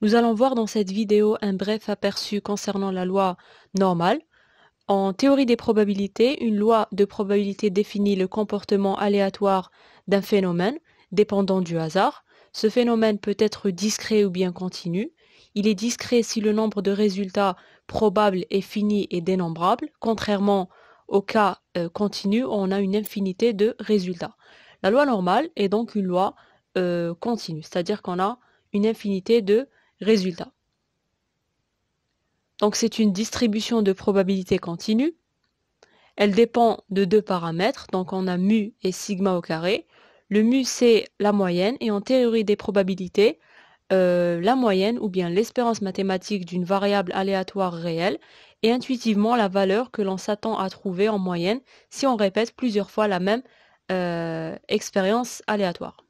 Nous allons voir dans cette vidéo un bref aperçu concernant la loi normale. En théorie des probabilités, une loi de probabilité définit le comportement aléatoire d'un phénomène dépendant du hasard. Ce phénomène peut être discret ou bien continu. Il est discret si le nombre de résultats probables est fini et dénombrable, contrairement au cas continu où on a une infinité de résultats. La loi normale est donc une loi continue, c'est-à-dire qu'on a une infinité de résultats. Donc c'est une distribution de probabilité continue. Elle dépend de deux paramètres, donc on a mu et sigma au carré. Le mu c'est la moyenne et en théorie des probabilités, la moyenne ou bien l'espérance mathématique d'une variable aléatoire réelle est intuitivement la valeur que l'on s'attend à trouver en moyenne si on répète plusieurs fois la même expérience aléatoire.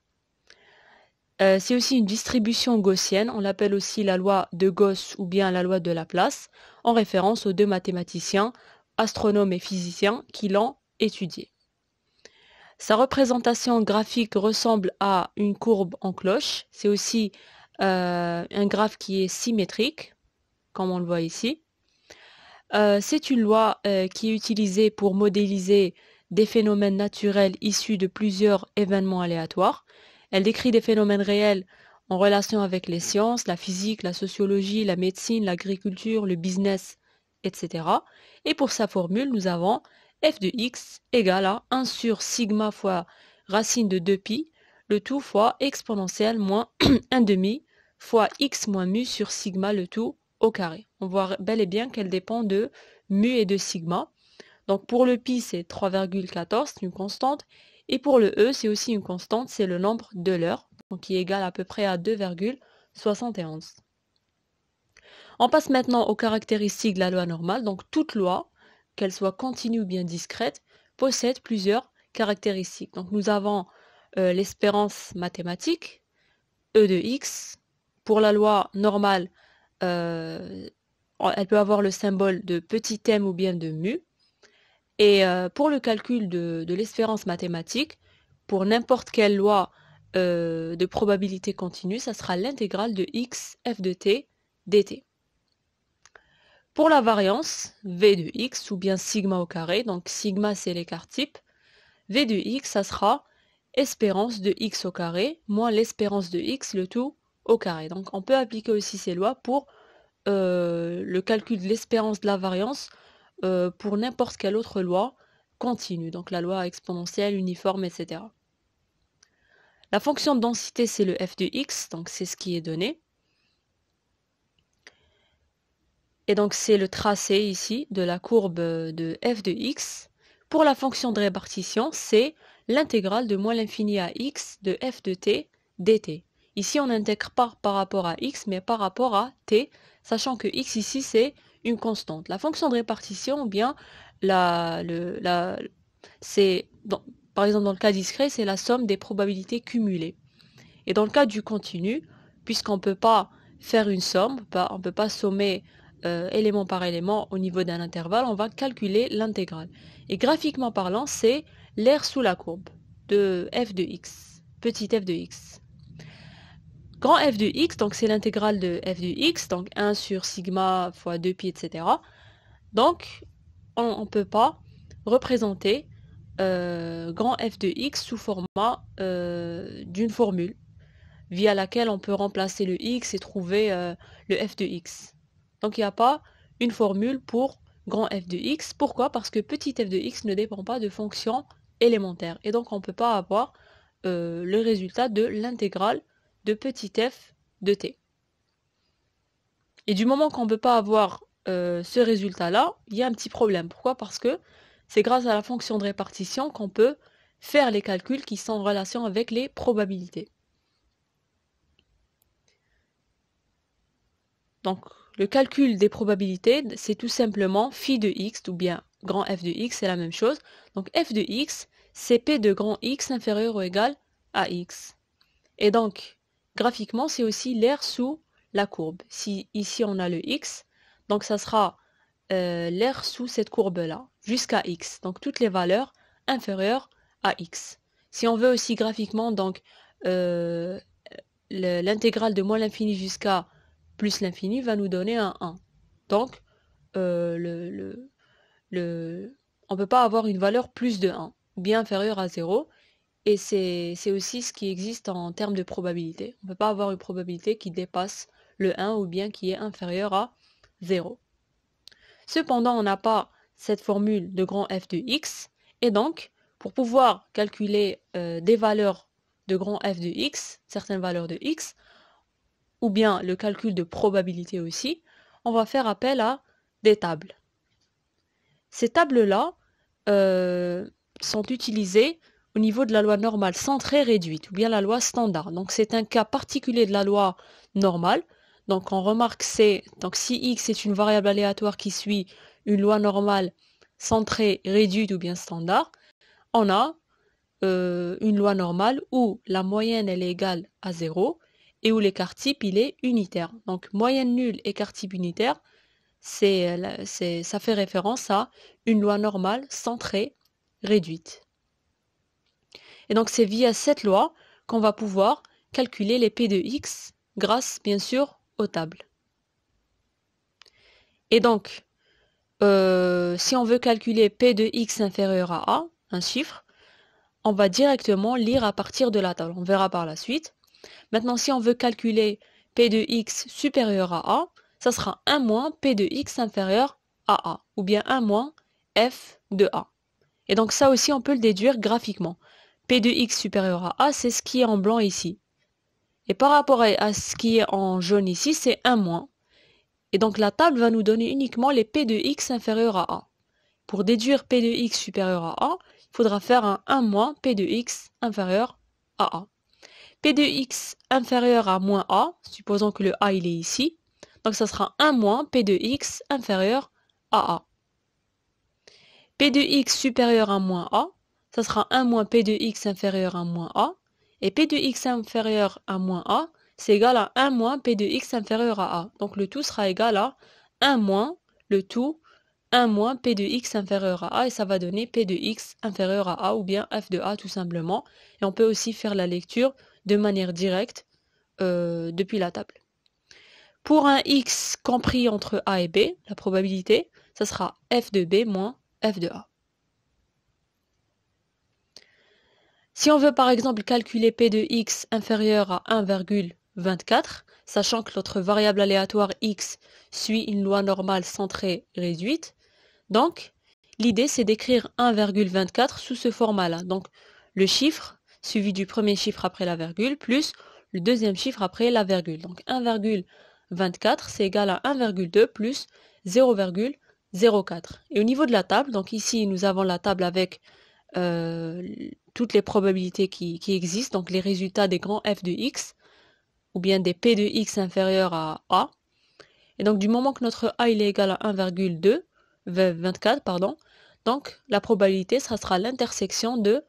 C'est aussi une distribution gaussienne, on l'appelle aussi la loi de Gauss ou bien la loi de Laplace, en référence aux deux mathématiciens, astronomes et physiciens qui l'ont étudiée. Sa représentation graphique ressemble à une courbe en cloche, c'est aussi un graphe qui est symétrique, comme on le voit ici. C'est une loi qui est utilisée pour modéliser des phénomènes naturels issus de plusieurs événements aléatoires. Elle décrit des phénomènes réels en relation avec les sciences, la physique, la sociologie, la médecine, l'agriculture, le business, etc. Et pour sa formule, nous avons f de x égale à 1 sur sigma fois racine de 2pi, le tout fois exponentielle moins 1 demi fois x moins mu sur sigma, le tout au carré. On voit bel et bien qu'elle dépend de mu et de sigma. Donc pour le pi, c'est 3,14, c'est une constante. Et pour le e, c'est aussi une constante, c'est le nombre de l'heure, donc qui est égal à peu près à 2,71. On passe maintenant aux caractéristiques de la loi normale. Donc toute loi, qu'elle soit continue ou bien discrète, possède plusieurs caractéristiques. Donc nous avons l'espérance mathématique, e de x. Pour la loi normale, elle peut avoir le symbole de petit m ou bien de mu. Et pour le calcul de l'espérance mathématique, pour n'importe quelle loi de probabilité continue, ça sera l'intégrale de x f de t dt. Pour la variance, v de x ou bien sigma au carré, donc sigma c'est l'écart type, v de x, ça sera espérance de x au carré moins l'espérance de x, le tout au carré. Donc on peut appliquer aussi ces lois pour le calcul de l'espérance de la variance pour n'importe quelle autre loi continue, donc la loi exponentielle, uniforme, etc. La fonction de densité, c'est le f de x, donc c'est ce qui est donné. Et donc c'est le tracé ici de la courbe de f de x. Pour la fonction de répartition, c'est l'intégrale de moins l'infini à x de f de t dt. Ici, on n'intègre pas par rapport à x, mais par rapport à t, sachant que x ici, c'est une constante. La fonction de répartition, ou bien, c'est, par exemple, dans le cas discret, c'est la somme des probabilités cumulées. Et dans le cas du continu, puisqu'on ne peut pas faire une somme, on ne peut pas sommer élément par élément au niveau d'un intervalle, on va calculer l'intégrale. Et graphiquement parlant, c'est l'aire sous la courbe de f de x, petit f de x. Grand f de x, donc c'est l'intégrale de f de x, donc 1 sur sigma fois 2pi, etc. Donc, on ne peut pas représenter grand f de x sous format d'une formule via laquelle on peut remplacer le x et trouver le f de x. Donc il n'y a pas une formule pour grand f de x. Pourquoi? Parce que petit f de x ne dépend pas de fonctions élémentaires. Et donc on ne peut pas avoir le résultat de l'intégrale de petit f de t. Et du moment qu'on ne peut pas avoir ce résultat-là, il y a un petit problème. Pourquoi? Parce que c'est grâce à la fonction de répartition qu'on peut faire les calculs qui sont en relation avec les probabilités. Donc, le calcul des probabilités, c'est tout simplement phi de x, ou bien grand f de x, c'est la même chose. Donc, f de x, c'est p de grand x inférieur ou égal à x. Et donc, graphiquement, c'est aussi l'aire sous la courbe. Si ici on a le x, donc ça sera l'aire sous cette courbe-là, jusqu'à x. Donc, toutes les valeurs inférieures à x. Si on veut aussi graphiquement, donc, l'intégrale de moins l'infini jusqu'à plus l'infini va nous donner un 1. Donc, on ne peut pas avoir une valeur plus de 1, ou bien inférieure à 0. Et c'est aussi ce qui existe en termes de probabilité. On ne peut pas avoir une probabilité qui dépasse le 1 ou bien qui est inférieure à 0. Cependant, on n'a pas cette formule de grand F de x, et donc, pour pouvoir calculer des valeurs de grand F de x, certaines valeurs de x, ou bien le calcul de probabilité aussi, on va faire appel à des tables. Ces tables-là sont utilisées au niveau de la loi normale centrée réduite, ou bien la loi standard. Donc c'est un cas particulier de la loi normale. Donc on remarque donc si x est une variable aléatoire qui suit une loi normale centrée réduite ou bien standard, on a une loi normale où la moyenne elle est égale à 0 et où l'écart type il est unitaire. Donc moyenne nulle, écart type unitaire, ça fait référence à une loi normale centrée réduite. Et donc c'est via cette loi qu'on va pouvoir calculer les P de x grâce bien sûr aux tables. Et donc si on veut calculer P de x inférieur à A, un chiffre, on va directement lire à partir de la table. On verra par la suite. Maintenant, si on veut calculer P de x supérieur à A, ça sera 1 moins P de x inférieur à A, ou bien 1 moins F de A. Et donc ça aussi, on peut le déduire graphiquement. P de x supérieur à A, c'est ce qui est en blanc ici. Et par rapport à ce qui est en jaune ici, c'est 1 moins. Et donc la table va nous donner uniquement les P de x inférieur à A. Pour déduire P de x supérieur à A, il faudra faire un 1 moins P de x inférieur à A. P de x inférieur à moins A, supposons que le A il est ici, donc ça sera 1 moins P de x inférieur à A. P de x supérieur à moins A, ça sera 1 moins P de x inférieur à moins A, et P de x inférieur à moins A, c'est égal à 1 moins P de x inférieur à A. Donc le tout sera égal à 1 moins le tout 1 moins P de x inférieur à A, et ça va donner P de x inférieur à A, ou bien F de A tout simplement. Et on peut aussi faire la lecture de manière directe depuis la table. Pour un x compris entre A et B, la probabilité, ça sera F de B moins F de A. Si on veut par exemple calculer P de x inférieur à 1,24, sachant que notre variable aléatoire x suit une loi normale centrée réduite, donc l'idée c'est d'écrire 1,24 sous ce format-là. Donc le chiffre suivi du premier chiffre après la virgule plus le deuxième chiffre après la virgule. Donc 1,24 c'est égal à 1,2 plus 0,04. Et au niveau de la table, donc ici nous avons la table avec toutes les probabilités qui existent, donc les résultats des grands f de x, ou bien des p de x inférieurs à a. Et donc du moment que notre a il est égal à 1,2, 24, pardon, donc la probabilité ça sera l'intersection de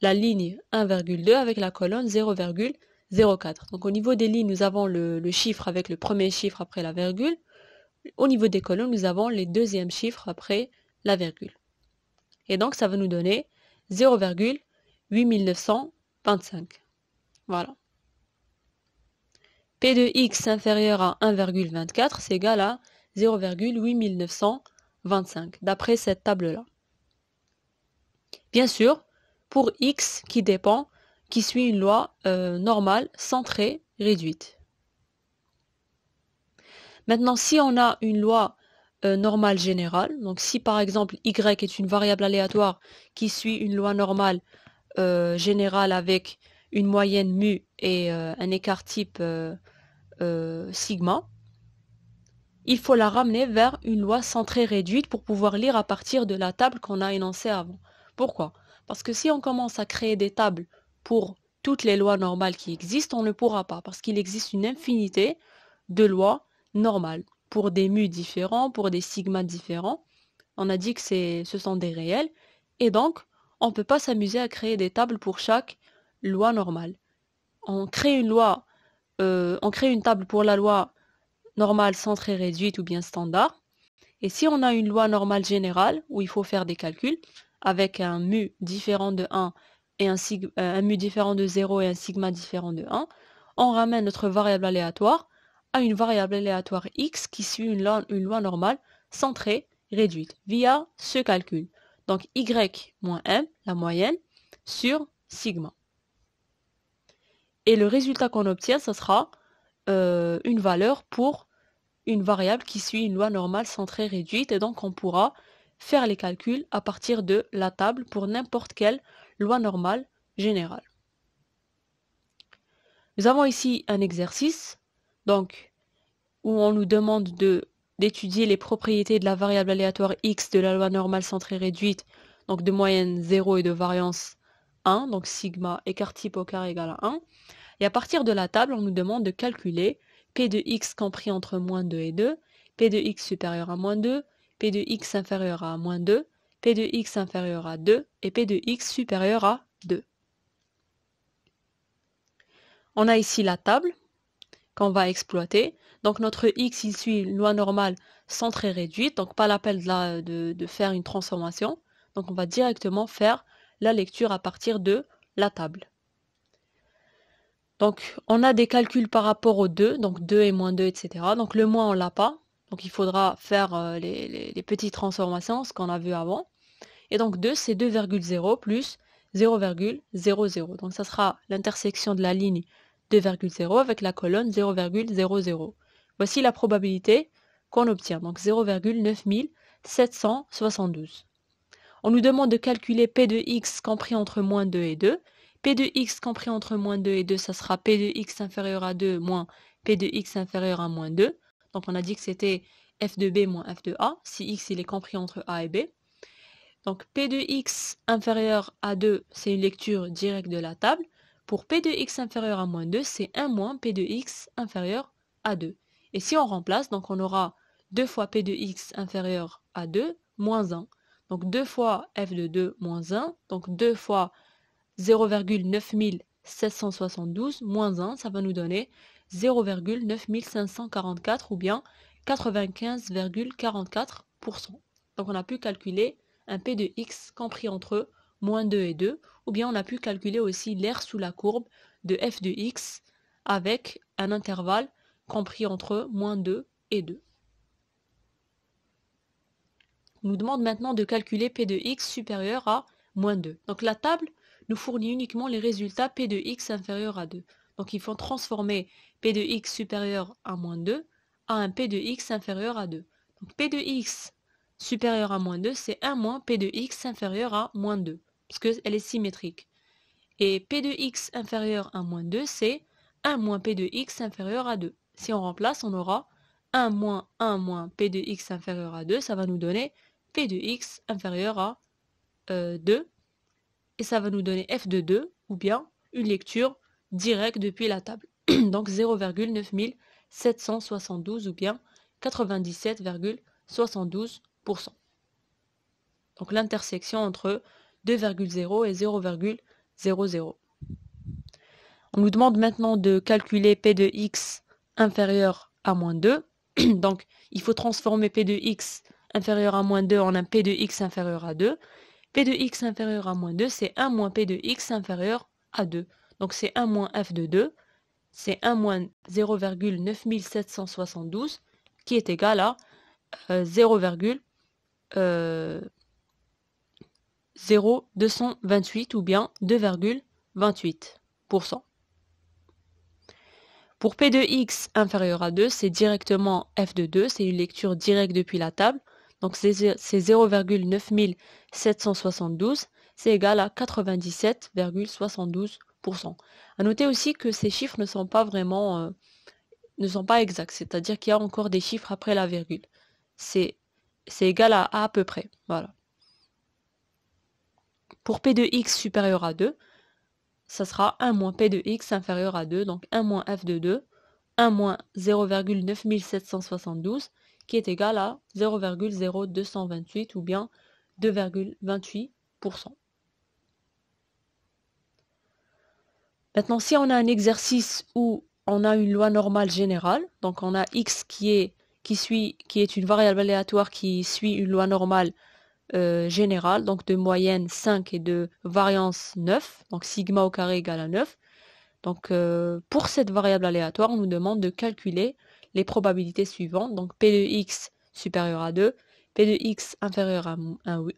la ligne 1,2 avec la colonne 0,04. Donc au niveau des lignes, nous avons le chiffre avec le premier chiffre après la virgule. Au niveau des colonnes, nous avons les deuxièmes chiffres après la virgule. Et donc ça va nous donner 0,8925. Voilà. P de x inférieur à 1,24, c'est égal à 0,8925, d'après cette table-là. Bien sûr, pour x qui suit une loi normale, centrée, réduite. Maintenant, si on a une loi normale générale, donc si par exemple y est une variable aléatoire qui suit une loi normale générale avec une moyenne mu et un écart type sigma, il faut la ramener vers une loi centrée réduite pour pouvoir lire à partir de la table qu'on a énoncée avant. Pourquoi? Parce que si on commence à créer des tables pour toutes les lois normales qui existent, on ne pourra pas, parce qu'il existe une infinité de lois normales, pour des mu différents, pour des sigmas différents. On a dit que ce sont des réels, et donc on ne peut pas s'amuser à créer des tables pour chaque loi normale. On crée une table pour la loi normale centrée réduite ou bien standard. Et si on a une loi normale générale où il faut faire des calculs avec un mu différent de 1 et un mu différent de 0 et un sigma différent de 1, on ramène notre variable aléatoire à une variable aléatoire x qui suit une loi normale centrée réduite via ce calcul. Donc y moins m, la moyenne, sur sigma. Et le résultat qu'on obtient, ce sera une valeur pour une variable qui suit une loi normale centrée réduite. Et donc on pourra faire les calculs à partir de la table pour n'importe quelle loi normale générale. Nous avons ici un exercice donc, où on nous demande d'étudier les propriétés de la variable aléatoire x de la loi normale centrée réduite, donc de moyenne 0 et de variance 1, donc sigma écart type au carré égale à 1. Et à partir de la table, on nous demande de calculer p de x compris entre moins 2 et 2, p de x supérieur à moins 2, p de x inférieur à moins 2, p de x inférieur à 2 et p de x supérieur à 2. On a ici la table qu'on va exploiter. Donc notre x, il suit une loi normale centrée réduite, donc pas l'appel de faire une transformation. Donc on va directement faire la lecture à partir de la table. Donc on a des calculs par rapport aux 2, donc 2 et moins 2, etc. Donc le moins, on l'a pas. Donc il faudra faire les petites transformations, ce qu'on a vu avant. Et donc 2, c'est 2,0 plus 0,00. Donc ça sera l'intersection de la ligne 2,0 avec la colonne 0,00. Voici la probabilité qu'on obtient, donc 0,9772. On nous demande de calculer P de x compris entre moins 2 et 2. P de x compris entre moins 2 et 2, ça sera P de x inférieur à 2 moins P de x inférieur à moins 2. Donc on a dit que c'était f de b moins f de a, si x il est compris entre a et b. Donc P de x inférieur à 2, c'est une lecture directe de la table. Pour P de x inférieur à moins 2, c'est 1 moins P de x inférieur à 2. Et si on remplace, donc on aura 2 fois P de x inférieur à 2 moins 1. Donc 2 fois f de 2 moins 1, donc 2 fois 0,9772 moins 1, ça va nous donner 0,9544 ou bien 95,44%. Donc on a pu calculer un P de x compris entre moins 2 et 2, ou bien on a pu calculer aussi l'aire sous la courbe de f de x avec un intervalle compris entre moins 2 et 2. On nous demande maintenant de calculer P de x supérieur à moins 2. Donc la table nous fournit uniquement les résultats P de x inférieur à 2. Donc il faut transformer P de x supérieur à moins 2 à un P de x inférieur à 2. Donc P de x supérieur à moins 2, c'est 1 moins P de x inférieur à moins 2, parce qu'elle est symétrique. Et P de x inférieur à moins 2, c'est 1 moins P de x inférieur à 2. Si on remplace, on aura 1 moins P de x inférieur à 2, ça va nous donner P de x inférieur à 2, et ça va nous donner f de 2, ou bien une lecture directe depuis la table. Donc 0,9772 ou bien 97,72%. Donc l'intersection entre 2,0 et 0,00. On nous demande maintenant de calculer P de x inférieur à moins 2. Donc il faut transformer P de x inférieur à moins 2 en un P de x inférieur à 2. P de x inférieur à moins 2, c'est 1 moins P de x inférieur à 2. Donc c'est 1 moins f de 2, c'est 1 moins 0,9772 qui est égal à 0,0228 ou bien 2,28%. Pour P de x inférieur à 2, c'est directement f de 2, c'est une lecture directe depuis la table. Donc c'est 0,9772, c'est égal à 97,72%. À noter aussi que ces chiffres ne sont pas vraiment, ne sont pas exacts, c'est-à-dire qu'il y a encore des chiffres après la virgule. C'est égal à peu près, voilà. Pour P de x supérieur à 2, ça sera 1 moins P de x inférieur à 2, donc 1 moins f de 2, 1 moins 0,9772, qui est égal à 0,0228 ou bien 2,28%. Maintenant, si on a un exercice où on a une loi normale générale, donc on a x qui est une variable aléatoire qui suit une loi normale générale, donc de moyenne 5 et de variance 9, donc sigma au carré égale à 9. Donc pour cette variable aléatoire, on nous demande de calculer les probabilités suivantes. Donc P de x supérieur à 2, P de x inférieur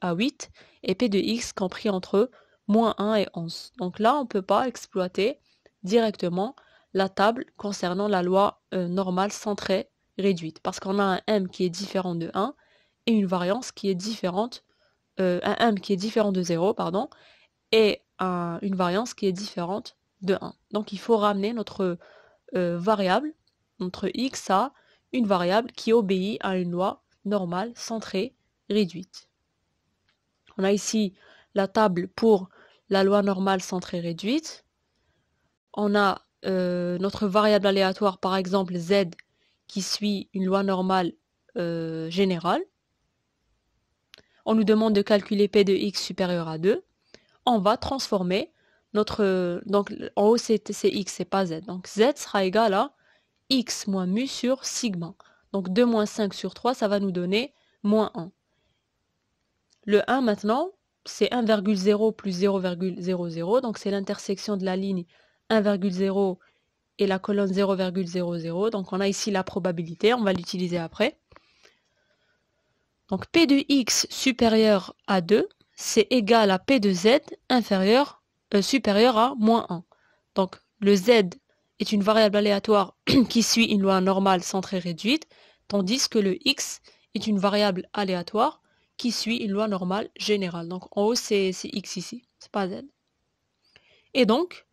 à 8 et P de x compris entre moins 1 et 11. Donc là, on ne peut pas exploiter directement la table concernant la loi normale centrée réduite parce qu'on a un m qui est différent de 1 et une variance qui est différente, un m qui est différent de 0, pardon, et une variance qui est différente de 1. Donc il faut ramener notre variable, notre x à une variable qui obéit à une loi normale centrée réduite. On a ici la table pour la loi normale centrée réduite. On a notre variable aléatoire, par exemple z, qui suit une loi normale générale. On nous demande de calculer p de x supérieur à 2. On va transformer notre... Donc en haut c'est x, c'est pas z. Donc z sera égal à x moins mu sur sigma. Donc 2 moins 5 sur 3, ça va nous donner moins 1. Le 1 maintenant, c'est 1,0 plus 0,00. Donc c'est l'intersection de la ligne 1,0 et la colonne 0,00. Donc on a ici la probabilité, on va l'utiliser après. Donc P de x supérieur à 2, c'est égal à P de z supérieur à moins 1. Donc le z est une variable aléatoire qui suit une loi normale centrée réduite, tandis que le x est une variable aléatoire qui suit une loi normale générale. Donc en haut c'est x ici, c'est pas z. Et donc,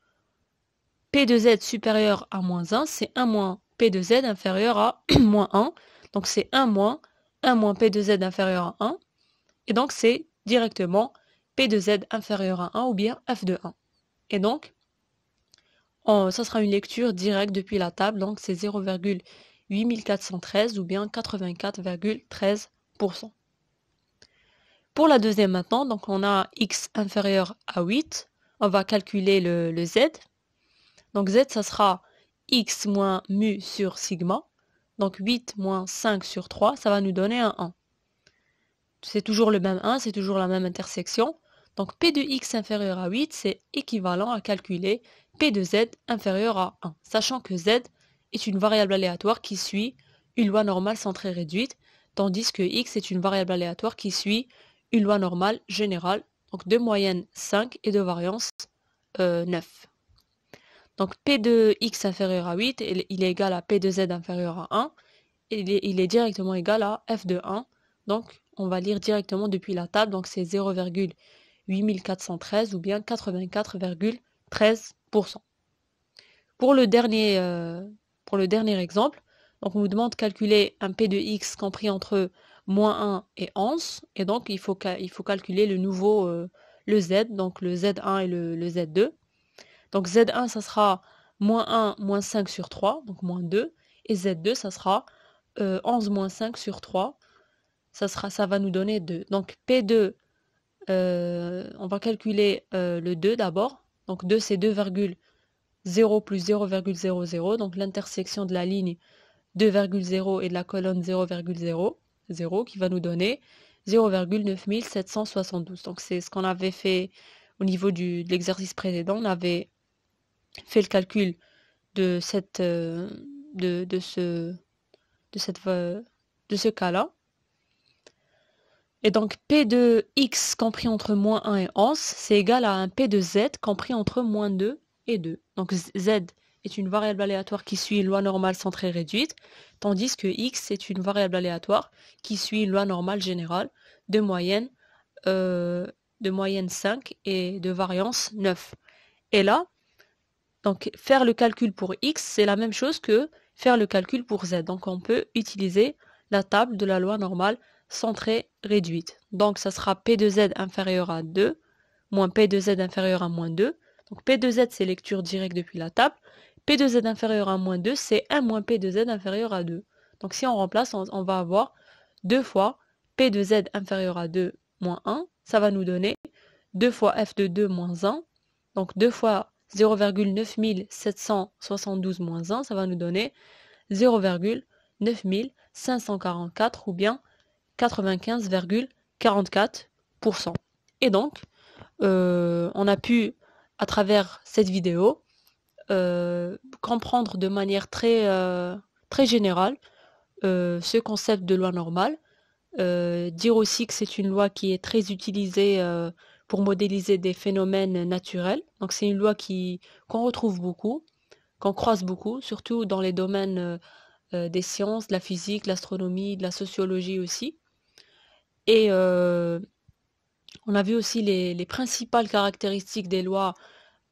P de z supérieur à moins 1, c'est 1 moins P de z inférieur à moins 1. Donc c'est 1 moins P de z inférieur à 1. Et donc c'est directement P de z inférieur à 1 ou bien f de 1. Et donc, ça sera une lecture directe depuis la table. Donc c'est 0,8413 ou bien 84,13%. Pour la deuxième maintenant, donc on a x inférieur à 8. On va calculer le z. Donc z, ça sera x moins mu sur sigma. Donc 8 moins 5 sur 3, ça va nous donner un 1. C'est toujours le même 1, c'est toujours la même intersection. Donc P de x inférieur à 8, c'est équivalent à calculer P de z inférieur à 1, sachant que z est une variable aléatoire qui suit une loi normale centrée réduite, tandis que x est une variable aléatoire qui suit une loi normale générale, donc de moyenne 5 et de variance 9. Donc P de x inférieur à 8, il est égal à P de z inférieur à 1, et il est directement égal à f de 1. Donc on va lire directement depuis la table, donc c'est 0,8413 ou bien 84,13%. Pour le dernier exemple, donc on nous demande de calculer un P de x compris entre moins 1 et 11, et donc il faut calculer le nouveau, le z, donc le z1 et le z2. Donc z1, ça sera moins 1 moins 5 sur 3, donc moins 2, et z2, ça sera 11 moins 5 sur 3, ça va nous donner 2. Donc P2, on va calculer le 2 d'abord. Donc 2, c'est 2,0 plus 0,00. Donc l'intersection de la ligne 2,0 et de la colonne 0,00 qui va nous donner 0,9772. Donc c'est ce qu'on avait fait au niveau de l'exercice précédent. On avait fait le calcul de ce cas-là. Et donc P de x compris entre moins 1 et 11, c'est égal à un P de z compris entre moins 2 et 2. Donc z est une variable aléatoire qui suit une loi normale centrée réduite, tandis que x est une variable aléatoire qui suit une loi normale générale de moyenne 5 et de variance 9. Et là, donc faire le calcul pour x, c'est la même chose que faire le calcul pour z. Donc on peut utiliser la table de la loi normale centrée réduite. Donc ça sera P de z inférieur à 2 moins P de z inférieur à moins 2. Donc P de z, c'est lecture directe depuis la table. P de z inférieur à moins 2, c'est 1 moins P de z inférieur à 2. Donc si on remplace, on va avoir 2 fois P de z inférieur à 2 moins 1. Ça va nous donner 2 fois f de 2 moins 1. Donc 2 fois 0,9772 moins 1, ça va nous donner 0,9544 ou bien 95,44%. Et donc, on a pu, à travers cette vidéo, comprendre de manière très très général ce concept de loi normale. Dire aussi que c'est une loi qui est très utilisée pour modéliser des phénomènes naturels. Donc c'est une loi qu'on retrouve beaucoup, qu'on croise beaucoup, surtout dans les domaines des sciences, de la physique, de l'astronomie, de la sociologie aussi. Et on a vu aussi les principales caractéristiques des lois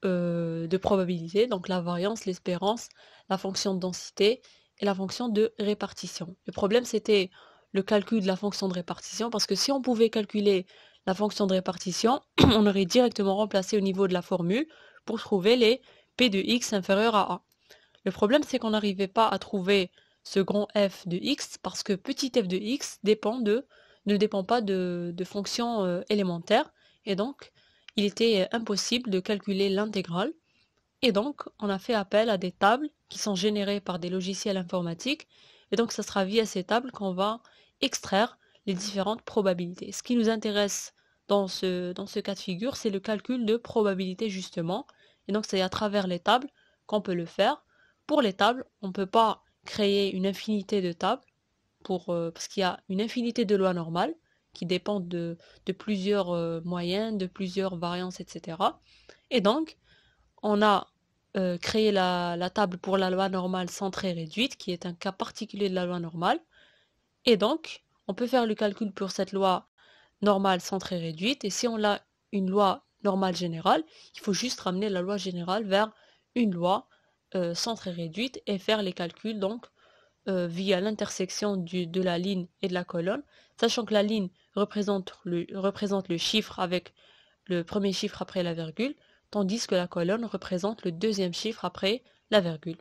de probabilité, donc la variance, l'espérance, la fonction de densité et la fonction de répartition. Le problème, c'était le calcul de la fonction de répartition, parce que si on pouvait calculer la fonction de répartition, on aurait directement remplacé au niveau de la formule pour trouver les p de x inférieurs à a. Le problème, c'est qu'on n'arrivait pas à trouver ce grand f de x, parce que petit f de x ne dépend pas de fonctions élémentaires, et donc il était impossible de calculer l'intégrale. Et donc, on a fait appel à des tables qui sont générées par des logiciels informatiques. Et donc, ça sera via ces tables qu'on va extraire les différentes probabilités. Ce qui nous intéresse dans ce cas de figure, c'est le calcul de probabilité justement. Et donc, c'est à travers les tables qu'on peut le faire. Pour les tables, on ne peut pas créer une infinité de tables parce qu'il y a une infinité de lois normales qui dépendent de plusieurs moyennes, de plusieurs variances, etc. Et donc, on a créé la table pour la loi normale centrée réduite, qui est un cas particulier de la loi normale. Et donc, on peut faire le calcul pour cette loi normale centrée réduite. Et si on a une loi normale générale, il faut juste ramener la loi générale vers une loi centrée réduite et faire les calculs donc via l'intersection de la ligne et de la colonne, sachant que la ligne représente le chiffre avec le premier chiffre après la virgule, tandis que la colonne représente le deuxième chiffre après la virgule.